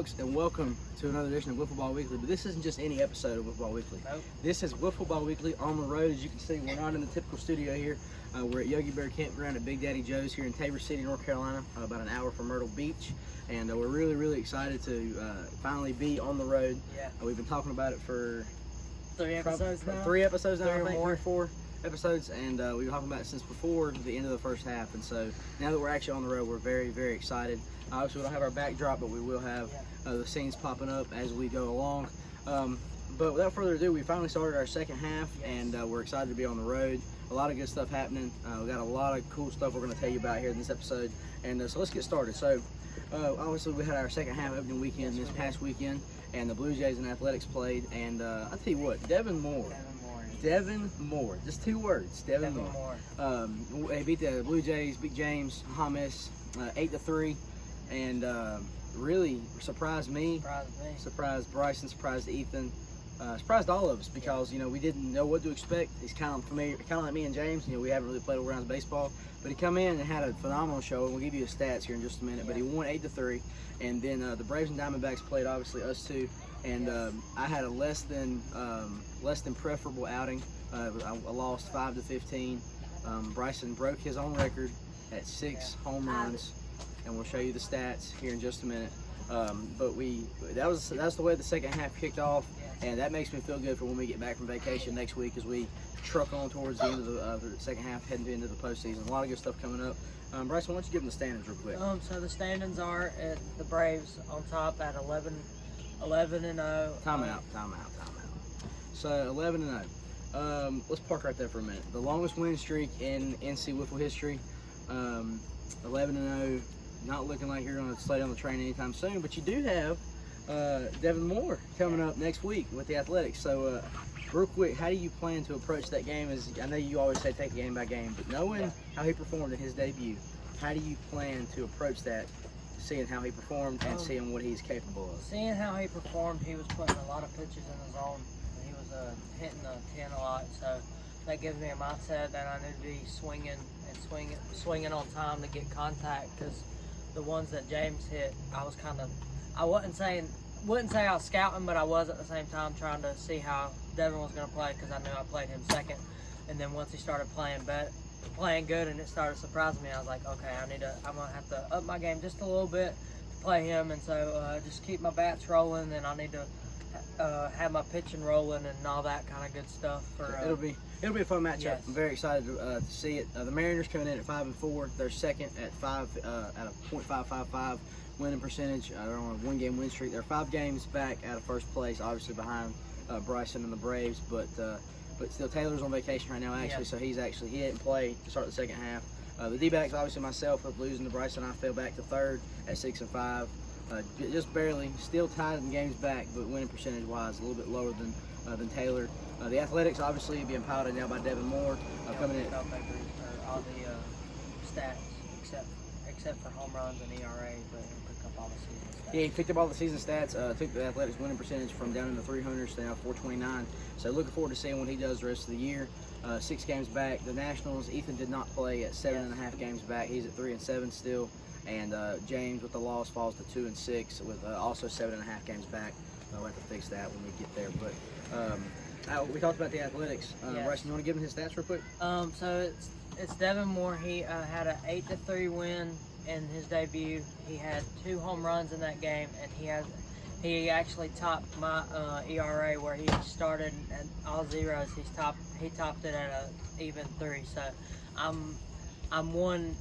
folks, and welcome to another edition of Wiffle Ball Weekly. But this isn't just any episode of Wiffle Ball Weekly. Nope. This is Wiffle Ball Weekly on the road. As you can see, we're not in the typical studio here. We're at Yogi Bear Campground at Big Daddy Joe's here in Tabor City, North Carolina, about an hour from Myrtle Beach. And we're really excited to finally be on the road. Yeah. We've been talking about it for 3 episodes now. 3 episodes now, Three or I think, more. 3 or 4 episodes, and we've been talking about it since before the end of the first half. And so now that we're actually on the road, we're very excited. Obviously, we don't have our backdrop, but we will have the scenes popping up as we go along. But without further ado, we finally started our second half, and we're excited to be on the road. A lot of good stuff happening. We got a lot of cool stuff we're going to tell you about here in this episode. And so let's get started. So obviously, we had our second half opening weekend this past weekend, and the Blue Jays and Athletics played. And I'll tell you what, Devin Moore, just 2 words, Devin Moore. They beat the Blue Jays, beat James Hamas 8-3, and really surprised me, surprised Bryson, surprised Ethan, surprised all of us, because we didn't know what to expect. He's kind of familiar, kind of like me and James. We haven't really played all-round baseball, but he come in and had a phenomenal show, and we'll give you his stats here in just a minute. But he won 8-3, and then the Braves and Diamondbacks played, obviously us too. And I had a less than preferable outing. I lost 5-15. Bryson broke his own record at 6 home runs, and we'll show you the stats here in just a minute. But that's the way the second half kicked off, and that makes me feel good for when we get back from vacation next week, as we truck on towards the end of the second half, heading into the postseason. A lot of good stuff coming up. Bryson, why don't you give them the standings real quick? So the standings are at the Braves on top at 11-0. Time out. So 11-0. Let's park right there for a minute. The longest win streak in NC Wiffle history. 11-0. Not looking like you're going to stay on the train anytime soon, but you do have Devin Moore coming up next week with the Athletics. So real quick, how do you plan to approach that game? As I know you always say take it game by game, but knowing how he performed in his debut, how do you plan to approach that, seeing how he performed and seeing what he's capable of? Seeing how he performed, he was putting a lot of pitches in the zone. He was hitting the 10 a lot, so that gives me a mindset that I need to be swinging on time to get contact, because the ones that James hit, I wouldn't say I was scouting, but I was at the same time trying to see how Devin was going to play, because I knew I played him second. And then once he started playing good and it started surprising me, I was like, okay, I'm going to have to up my game just a little bit to play him. And so just keep my bats rolling, and I need to have my pitching rolling and all that kind of good stuff. It'll be a fun matchup. Yes. I'm very excited to see it. The Mariners coming in at 5-4. They're second at a .555 winning percentage. They're on a 1-game win streak. They're 5 games back out of first place, obviously behind Bryson and the Braves. But still, Taylor's on vacation right now, actually, so he didn't play to start the second half. The D-backs, obviously myself, with losing to Bryson, I fell back to third at 6-5. Just barely, still tied in games back, but winning percentage-wise, a little bit lower than Taylor. The Athletics, obviously, being piloted now by Devin Moore, coming in. All the stats except for home runs and ERA, but he picked up all the season stats. Yeah, he picked up all the season stats. Took the Athletics winning percentage from down in the 300s to now 429. So looking forward to seeing what he does the rest of the year. 6 games back. The Nationals, Ethan did not play at 7.5 games back. He's at 3-7 still. And James, with the loss, falls to 2-6 with also 7.5 games back. We'll have to fix that when we get there. But we talked about the Athletics. Bryson, you want to give him his stats real quick? So it's Devin Moore. He had an 8-3 win in his debut. He had 2 home runs in that game, and he actually topped my ERA, where he started at all zeros. He topped it at a even 3. So I'm one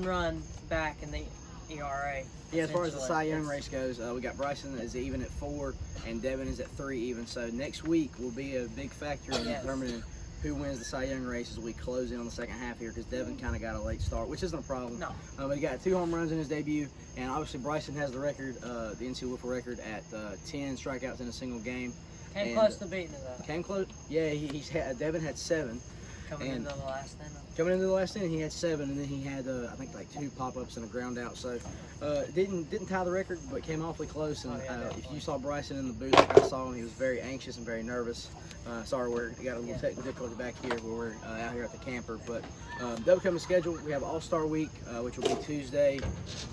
run back in the ERA. Yeah, as far as the Cy Young race goes, we got Bryson is even at 4, and Devin is at 3 even. So next week will be a big factor in determining who wins the Cy Young race as we close in on the second half here, because Devin kind of got a late start, which isn't a problem. No. But he got 2 home runs in his debut, and obviously Bryson has the record, the NC Wiffle record, at 10 strikeouts in a single game. Came close to beating it, though. Came close. Yeah, Devin had 7. Coming into the last inning, he had 7, and then he had I think like 2 pop-ups and a ground out. So didn't tie the record, but came awfully close. And if you saw Bryson in the booth, like I saw him, he was very anxious and very nervous. Sorry, we got a little technical difficulty back here where we're out here at the camper. But that'll come to schedule. We have All-Star Week, which will be Tuesday,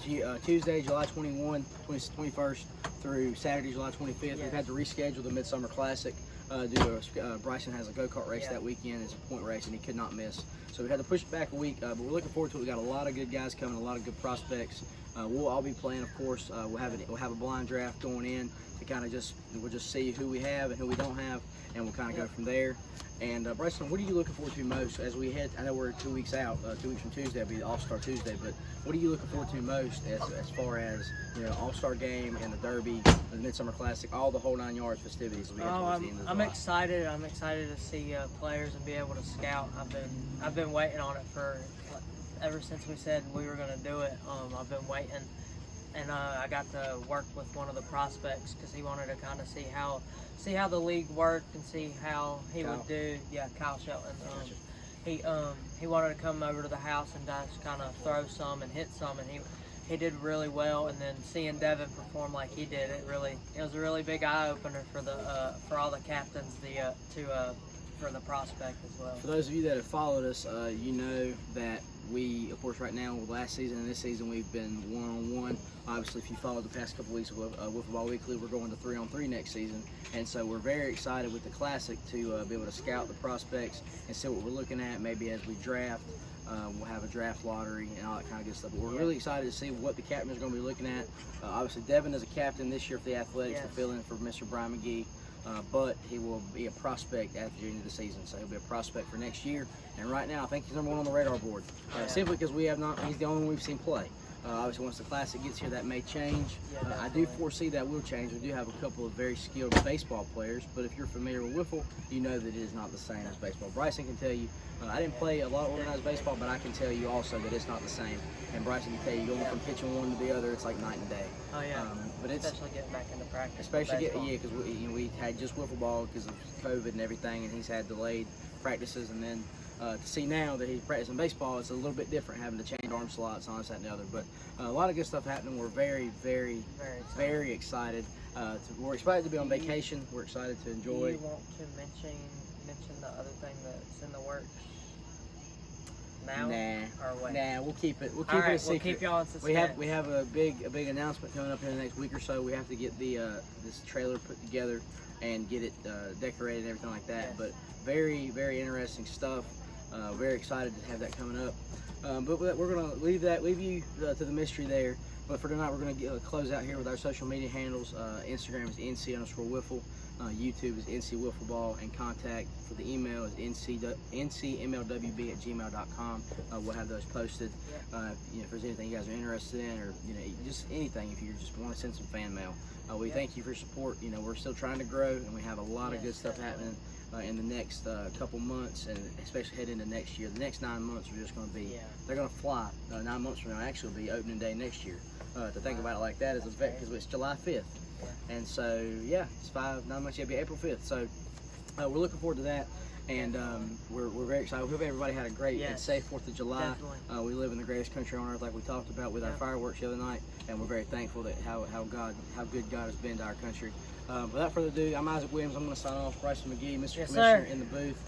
July 21st through Saturday, July 25th. Yes. We've had to reschedule the Midsummer Classic due to Bryson has a go-kart race that weekend. It's a point race, and he could not miss. So we had to push it back a week, but we're looking forward to it. We got a lot of good guys coming, a lot of good prospects. We'll all be playing, of course. We'll have a blind draft going in to kind of we'll just see who we have and who we don't have, and we'll kind of go from there. And Bryson, what are you looking forward to most as we head? I know we're 2 weeks out. 2 weeks from Tuesday will be All-Star Tuesday, but what are you looking forward to most as far as All-Star game and the Derby, the Midsummer Classic, all the whole 9 yards festivities? I'm excited. I'm excited to see players and be able to scout. I've been waiting on it for ever since we said we were going to do it. I've been waiting, and I got to work with one of the prospects because he wanted to kind of see how the league worked and see how he would do. Yeah, Kyle Shelton. He wanted to come over to the house and just kind of throw some and hit some, and he did really well. And then seeing Devin perform like he did, it was a really big eye opener for all the captains for the prospect as well. For those of you that have followed us, you know that we, of course, right now, last season and this season, we've been one-on-one. Obviously, if you followed the past couple weeks of Wiffle Ball Weekly, we're going to 3-on-3 next season. And so we're very excited with the Classic to be able to scout the prospects and see what we're looking at. Maybe as we draft, we'll have a draft lottery and all that kind of good stuff. But we're really excited to see what the captain is going to be looking at. Obviously, Devin is a captain this year for the Athletics to fill in for Mr. Brian McGee. But he will be a prospect at the end of the season, so he'll be a prospect for next year. And right now, I think he's number 1 on the radar board, simply because he's the only one we've seen play. Obviously, once the Classic gets here, that may change. I do foresee that will change. We do have a couple of very skilled baseball players, but if you're familiar with Wiffle, you know that it is not the same as baseball. Bryson can tell you, I didn't play a lot of organized baseball, but I can tell you also that it's not the same. And Bryson can tell you, going from pitching one to the other, it's like night and day. Oh yeah. But it's especially getting back into practice. Especially because we had just Wiffle Ball because of COVID and everything, and he's had delayed practices, and then to see now that he's practicing baseball, it's a little bit different having to change arm slots on this, that, and the other. But a lot of good stuff happening. We're very, very, very excited. We're excited to be on vacation. We're excited to enjoy. Do you want to mention the other thing that's in the works now? Nah, we'll keep it. We'll keep it a secret. We'll keep y'all in suspense. We have a big announcement coming up in the next week or so. We have to get the this trailer put together and get it decorated and everything like that. Yes. But very, very interesting stuff. Very excited to have that coming up. But we're going to leave you to the mystery there. But for tonight, we're going to close out here with our social media handles. Instagram is NC_Wiffle. YouTube is NC Wiffle Ball, and contact for the email is ncmlwb@gmail.com. We'll have those posted. If there's anything you guys are interested in, or just anything, if you just want to send some fan mail, we thank you for your support. We're still trying to grow, and we have a lot of good stuff happening in the next couple months, and especially heading into next year. The next 9 months are just going to be, they're going to fly. 9 months from now, actually, will be opening day next year. To think about it like that, because it's July 5th. And so, it's 9 months, it'll be April 5th. So, we're looking forward to that. And we're very excited. We hope everybody had a great and safe 4th of July. We live in the greatest country on earth, like we talked about with our fireworks the other night. And we're very thankful that how good God has been to our country. Without further ado, I'm Isaac Williams. I'm going to sign off. Bryson McGee, Mr. Commissioner, in the booth,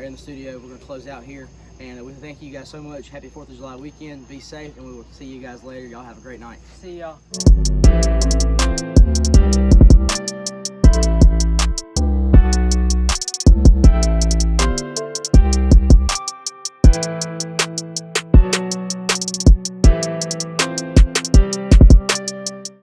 in the studio. We're going to close out here. And we thank you guys so much. Happy 4th of July weekend. Be safe, and we will see you guys later. Y'all have a great night. See y'all.